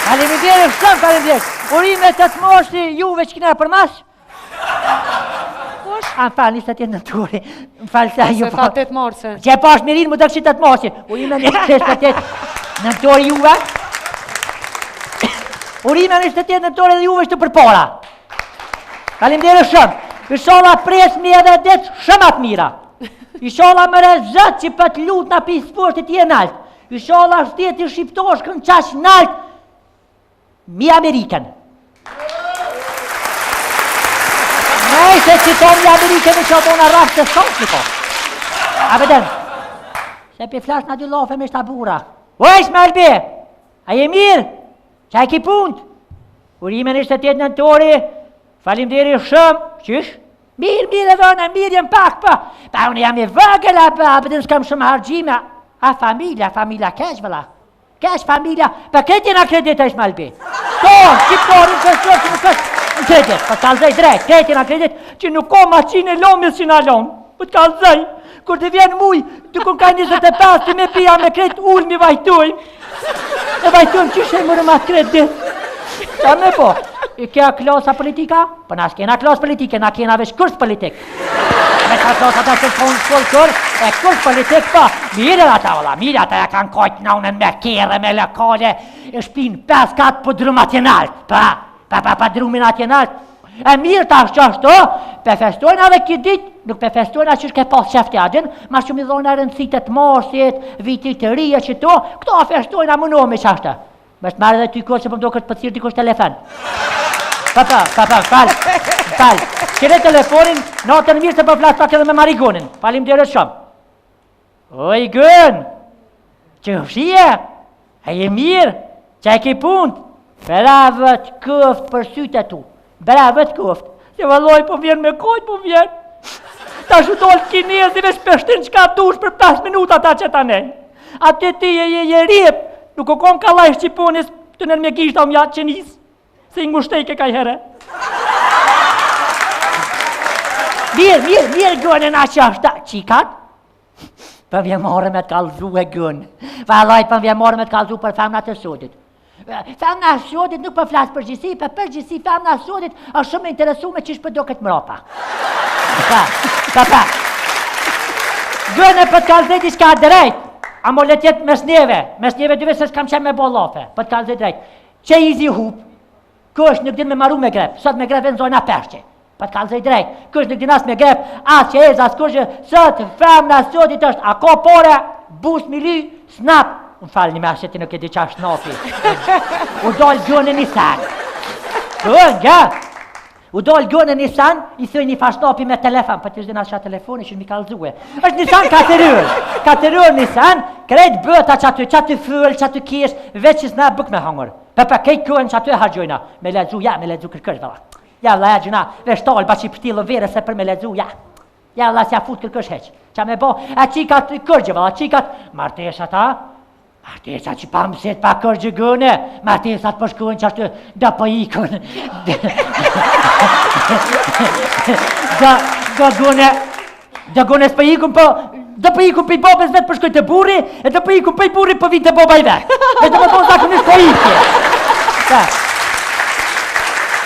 Faleminderit shumë, faleminderit. Urime të të moshti juve që kina për mas? Kush? Më falë, 21 nëntori. Më falë se ju Se tha 8 marse. Që pash mirin më dëkshit të të moshti. Urime 28 nëntori juve. Urime 28 nëntori dhe juve shtë për para. Faleminderit shumë. Inshallah presmi edhe det shumë atë mira. Inshallah më rezët që për të lutë në pisë sportit i e naltë. Inshallah shteti shqiptosh kën qash naltë mi Amerikan. Nej se që to mi Amerikan e që ato në rafë të sot në ko. A beden, se për flash në dy lofe me shtabura. O ishme Albi, a je mirë? Qa e ki punt? Urime në 28 nëntori, falimderi shumë, qysh? Mirë e vëna, mirë jem pak, pa unë jam i vëgëla, a beden s'kam shumë hargjime. A familja kesh vëlla. Kesh familja, pa këtë jena kredit e ishme Albi. To, shqiptorin kështë që nuk është në kredit, pa t'kalzaj drejt, këtë jena kredit që nuk ko maqin e lomës që në lomë. Pa t'kalzaj, kur të vjen muj, të kun ka 25 të me pia me kredit ullë mi vajtojmë. E vajtojmë që shemë mërë ma kredit. Qa me po? I kja klosa politika? Për na s'kena klos politike, na kena vesh kurs politik. Me ka klosa ta që shkonë shkollë kër, e kurs politik pa. Mire ata vëlla, mire ata ja kanë kojtë naunën me kere, me lokale, e shpinë 5-4 për drumë atje naltë, pa drumin atje naltë. E mirë ta është qashto, pe festojnë edhe këtë ditë, nuk pe festojnë a që shke pas qeftjadin, ma që mi dhojnë a rëndësit të mosit, vitit të rije që to, këto a festojnë a mënohme qashtë. Me shtë marrë dhe ty kohë që pëmdo këtë pëthirë dikush telefon. Falë. Qire telefonin, natën mirë se për flasë pak edhe me Marigonin. Falim dhere shumë. Oj, gën, që fshie, e je mirë, që e ki punt, bravo të këft për sytë tu, bravo të këft, se vëlloj po vjen me kojt po vjen. Ta shutol kinezive shpeshtin që ka dush për 5 minuta ta që ta nej. A të ti je rip, nuk o kon kalaj shqiponis të nërë me gishta o mjatë qenis, se i ngushtejke kaj here. Mirë gënë na që është qikat, për vje morë me të kalzu e gënë. Valaj për vje morë me të kalzu për femna të sotit. Femna sotit nuk për flasë përgjësi, për përgjësi femna sotit është shumë interesu me qish për do këtë mropa. Pa. Gënë për të kalzet i shka drejt. A mo le tjetë mes njeve dyve se s'kam qenë me bo lofe, për të kalzit drejt. Që i zi hup, kësh nuk din me maru me grep, sot me grep e në zojna peshqe, për të kalzit drejt. Kësh nuk din as me grep, as që ez, as kërgjë, sot femna sotit është, a ko pore, bus mili, snap. Unë falë një me ashtë nuk e di qa shnopi. U dollë gjënë një san. U dollë gjënë një san, i thëj një fashnopi me telefon, për të shdi nasë qa telefoni që mi kalzue. është një san katërur një san, krejt bëta që aty fëll, që aty kesh, veç që s'na bëk me hangër. Për kejt kënë që aty e hargjojna, me ledzu kërkësh, vëlla. Ja vëlla, ja gjuna, veç talë, ba që i pëtilë vere se për me ledzu, ja. Ja vëlla, si a fut kërkësh heq. Qa me bo, a qikat kërgjë, vëlla, qikat, martesha ta, martesa që pa mëset pa kërgjë gëne, martesat për shkën që ashtë da për ikën. Da gëne s'për ikën për, da për ikën për i babes vetë për shkën të burri, e da për ikën për i burri për vitë të baba i vetë. E da më tonë zakën në shko ikje.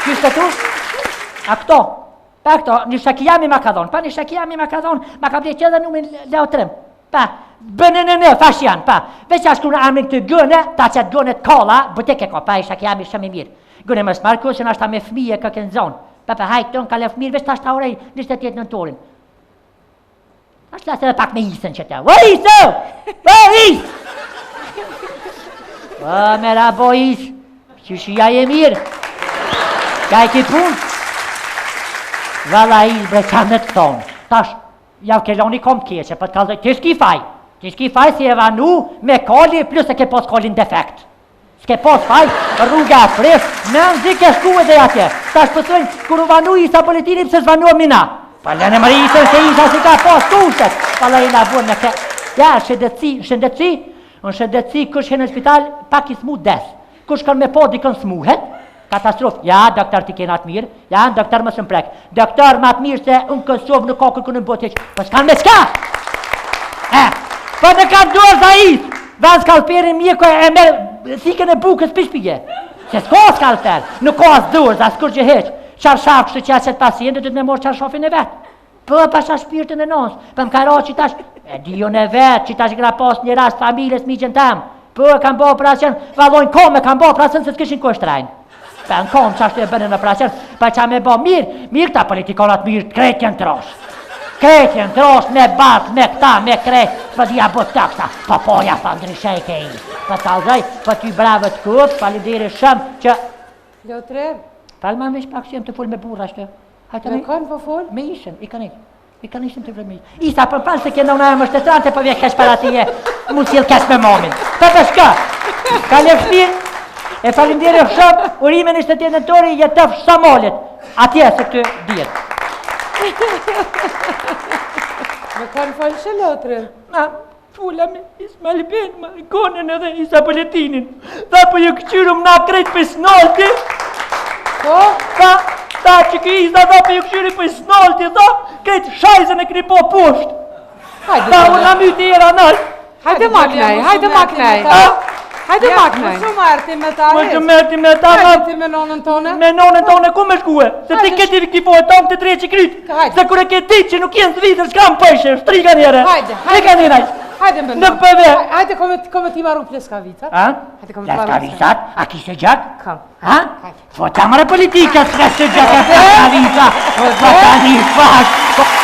Kështë të tu? A këto? Pa këto, një shakijami ma ka dhonë, pa një shakijami ma ka dhonë, ma ka bleqë edhe numin leotrim. Pa, bënë, fashian, pa. Veç ashtu në amin këtë gëne, ta që të gëne të kalla, bëteke ka, pa isha kjami shumë i mirë. Gëne më smarë kusën ashta me fmije ka kënë zonë. Pa, hajtë tonë ka le fmirë, veç ta ashta orej, 28 nëntorin. Ashtë lasë edhe pak me isën që ta. O isë! O, mera bo isë, që shia je mirë. Ka e ki punë. Vala isë bre qa me të thonë. Tash, javë ke loni kom keqe, për të kalzoj, të shki faj si e vanu me kalli, plus e ke pos kallin defekt. S'ke pos faj, rruga e fresh, me nëzi ke shku edhe atje. Ta shpësojnë, kur u vanu isa politini, pëse s'vanu mina. Pa lene mëri isën se isa si ka pos tushet. Pa la i na buën me ke. Ja, shëndetësi, në shëndetësi, kush në spital, pak i smu des. Kush kanë me po dikën smuhet, katastrofë. Ja, doktor ti kena të mirë, ja, doktor më së mprek. Doktor më të mirë se unë kësovë në kokën kënë në botë heqë. Po s'kanë me s'ka! Po në kanë dorë za isë! Vanë s'kalperin mjeko e me thikën e bukës pishpije. Se s'ka skalpel, nuk ka as durz, as kur që heq. Qarshaf kështë që qëtë pacientë, du të me morë qarshafin e vetë. Po, pasha shpirtin e nons, për më ka ra që tash, e dijon e vetë, që tash gra pas një rast familjes miqen tem. Po, kam bo operacion, vallojnë kome, kam bo operacion se t'kishin kushtrajnë. Për në kom që ashtu e bënë në operacion, pa që me bo mirë ta politikonat mirë, kretjen trosh. Kretjen trosh, me bat, me këta, me kret, për dhja bët të këta, poja fa ndryshej ke i. Për të alëzaj, për ty brave të kupë, falidiri shumë që... Lotre? Palma me shpak që jem të full me burra shtë. Me kanë po full? Me ishën, i kanë ishën të vërmi. Isa për falë se kena unë e më shtetrante, për vje kesh para tije, mu s'jel kesh me momin. Për shka, ka një shpirë, e falimderi shumë, urimin i shtetin e tori, jetëf shamolit, atje se këtë djetë. Me kanë falë që Lotre? Ma, fulla me Ismail Ben, ma ikonën edhe Isa Boletinin. Tha për ju këqyrëm na krejt për snolti. Po? Ta që ki Isa tha për ju këqyri për snolti, tha, krejt shajzën e këri po pusht. Ta unë na myti era nalt. Hajde maknaj. Hajde maknaj. Më shumë arti me ta Më shumë arti me ta ti me nonën tone? Me nonën tone ku me shkue? Se ti këti kifoj tonë të tre që kryt. Se kure këti që nuk jenë zvitër, s'ka më pëjshë, shtriga njere. Hajde. Hajde më Nuk përve. Hajde kome ti maru pleskavicat. Pleskavicat? A kise gjak? Kam. Fota mërë politika s'ka se gjak e pleskavicat. Fota një fash.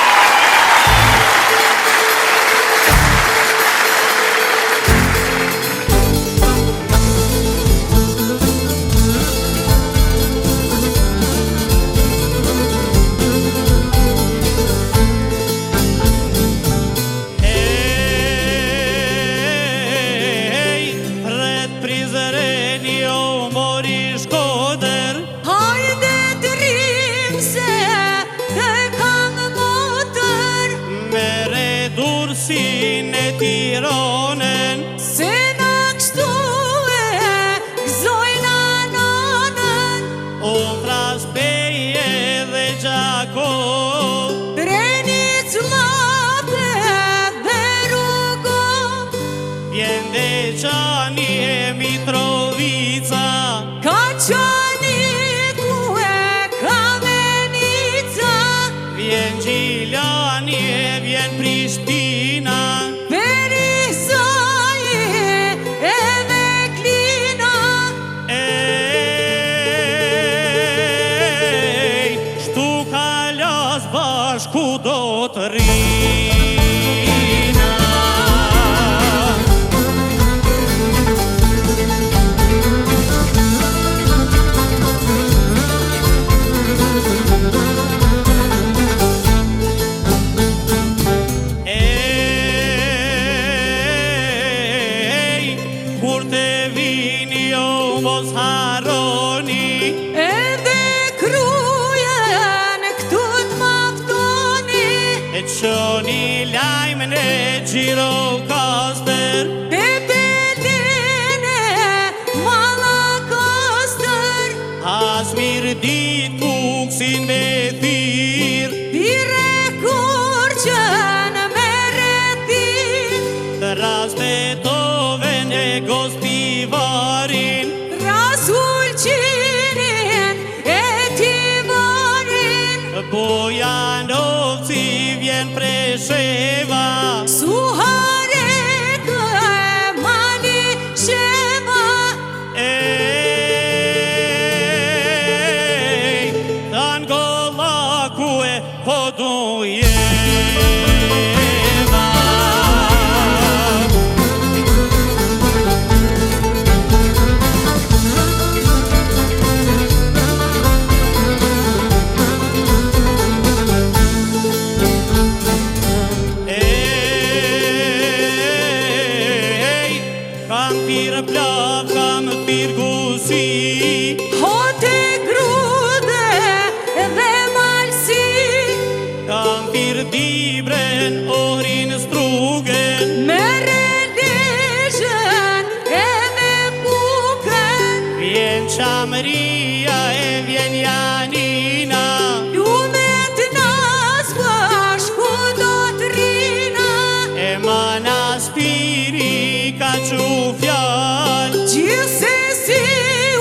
Gjithsesi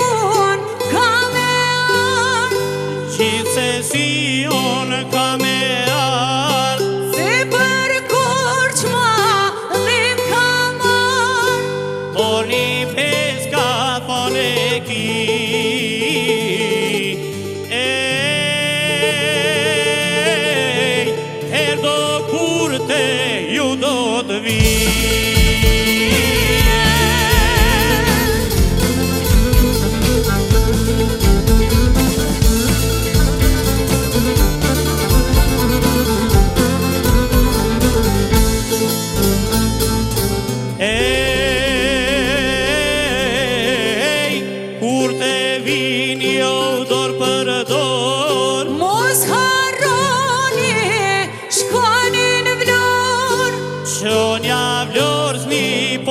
unë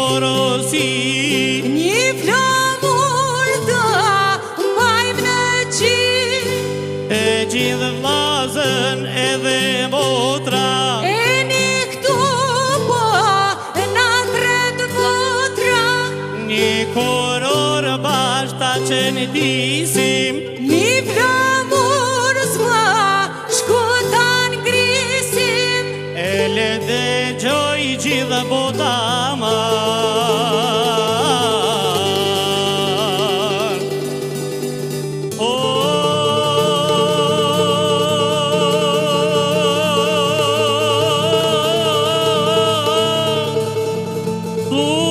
porosi. Një flamur të mbajmë në qi, E gjithë vllazën edhe motra, e një këtu po na tret motra. një koror bashta që në disim, Një flamur s'ma shkutan grisim, e le dhe gjoj gjithë bota marë. Oh,